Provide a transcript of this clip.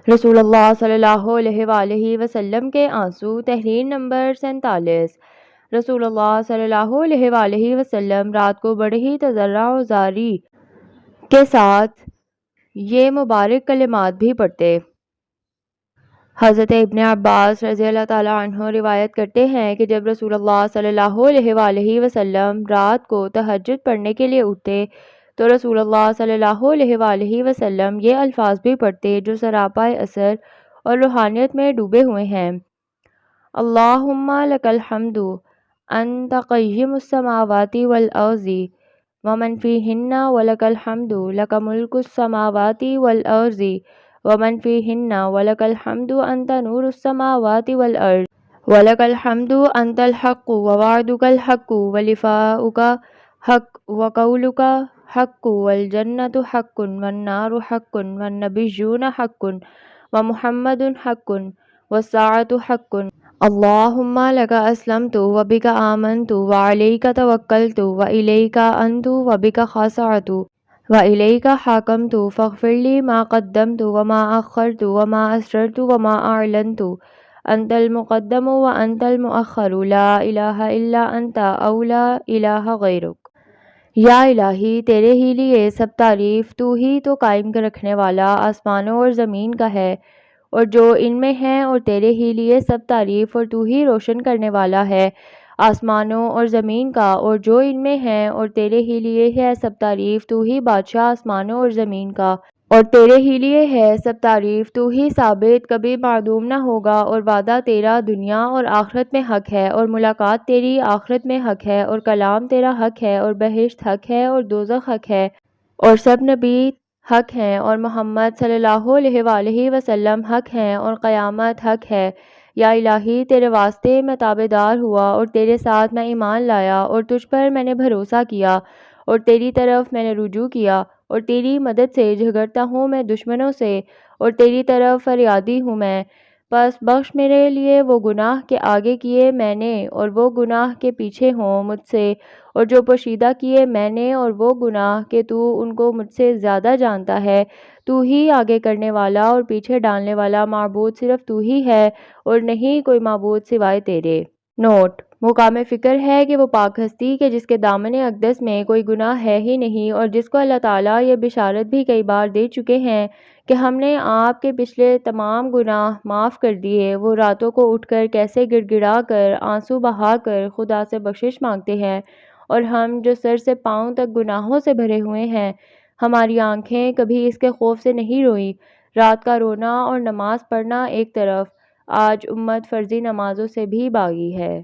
رسول اللہ صلی اللہ علیہ وآلہ وسلم کے آنسو، تحریر نمبر 47۔ رسول اللہ صلی اللہ علیہ وآلہ وسلم رات کو بڑے ہی تضرع و زاری کے ساتھ یہ مبارک کلمات بھی پڑھتے۔ حضرت ابن عباس رضی اللہ تعالیٰ عنہ روایت کرتے ہیں کہ جب رسول اللہ صلی اللہ علیہ وآلہ وسلم رات کو تہجد پڑھنے کے لیے اٹھتے تو رسول اللہ صلی اللہ علیہ وآلہ وسلم یہ الفاظ بھی پڑھتے جو سراپا اثر اور روحانیت میں ڈوبے ہوئے ہیں۔ اللہم لک الحمد انت قیم السماوات والارض ومن فیہن ولک الحمد لک ملک السماوات والارض ومن فیہن ولک الحمد انت نور السماوات والارض ولک الحمد انت الحق ووعدک الحق ولقاؤک حق وقولک حق والجنۃ حق والنار حق والنبیون حق ومحمد حق والساعۃ حق۔ اللہم لک اسلمت وبک آمنت وعلیک توکلت والیک انبت وبک خاصمت والیک حاکمت فاغفر لی ما قدمت وما اخرت وما اسررت وما اعلنت انت المقدم وانت المؤخر لا الہ الا انت او لا الہ غیرک۔ یا الہی تیرے ہی لیے سب تعریف، تو ہی تو قائم رکھنے والا آسمانوں اور زمین کا ہے اور جو ان میں ہیں، اور تیرے ہی لیے سب تعریف اور تو ہی روشن کرنے والا ہے آسمانوں اور زمین کا اور جو ان میں ہیں، اور تیرے ہی لیے ہے سب تعریف، تو ہی بادشاہ آسمانوں اور زمین کا اور تیرے ہی لیے ہے سب تعریف، تو ہی ثابت کبھی معدوم نہ ہوگا، اور وعدہ تیرا دنیا اور آخرت میں حق ہے، اور ملاقات تیری آخرت میں حق ہے، اور کلام تیرا حق ہے، اور بہشت حق ہے، اور دوزخ حق ہے، اور سب نبی حق ہیں، اور محمد صلی اللہ علیہ وآلہ وسلم حق ہیں، اور قیامت حق ہے۔ یا الہی تیرے واسطے میں تابع دار ہوا اور تیرے ساتھ میں ایمان لایا اور تجھ پر میں نے بھروسہ کیا اور تیری طرف میں نے رجوع کیا اور تیری مدد سے جھگڑتا ہوں میں دشمنوں سے اور تیری طرف فریادی ہوں میں، پس بخش میرے لیے وہ گناہ کہ آگے کیے میں نے اور وہ گناہ کہ پیچھے ہوں مجھ سے، اور جو پوشیدہ کیے میں نے اور وہ گناہ کہ تو ان کو مجھ سے زیادہ جانتا ہے۔ تو ہی آگے کرنے والا اور پیچھے ڈالنے والا، معبود صرف تو ہی ہے اور نہیں کوئی معبود سوائے تیرے۔ نوٹ: مقام فکر ہے کہ وہ پاک ہستی کہ جس کے دامن اقدس میں کوئی گناہ ہے ہی نہیں اور جس کو اللہ تعالیٰ یہ بشارت بھی کئی بار دے چکے ہیں کہ ہم نے آپ کے پچھلے تمام گناہ معاف کر دیے، وہ راتوں کو اٹھ کر کیسے گڑ گڑا کر آنسو بہا کر خدا سے بخشش مانگتے ہیں، اور ہم جو سر سے پاؤں تک گناہوں سے بھرے ہوئے ہیں، ہماری آنکھیں کبھی اس کے خوف سے نہیں روئیں۔ رات کا رونا اور نماز پڑھنا ایک طرف، آج امت فرضی نمازوں سے بھی باغی ہے۔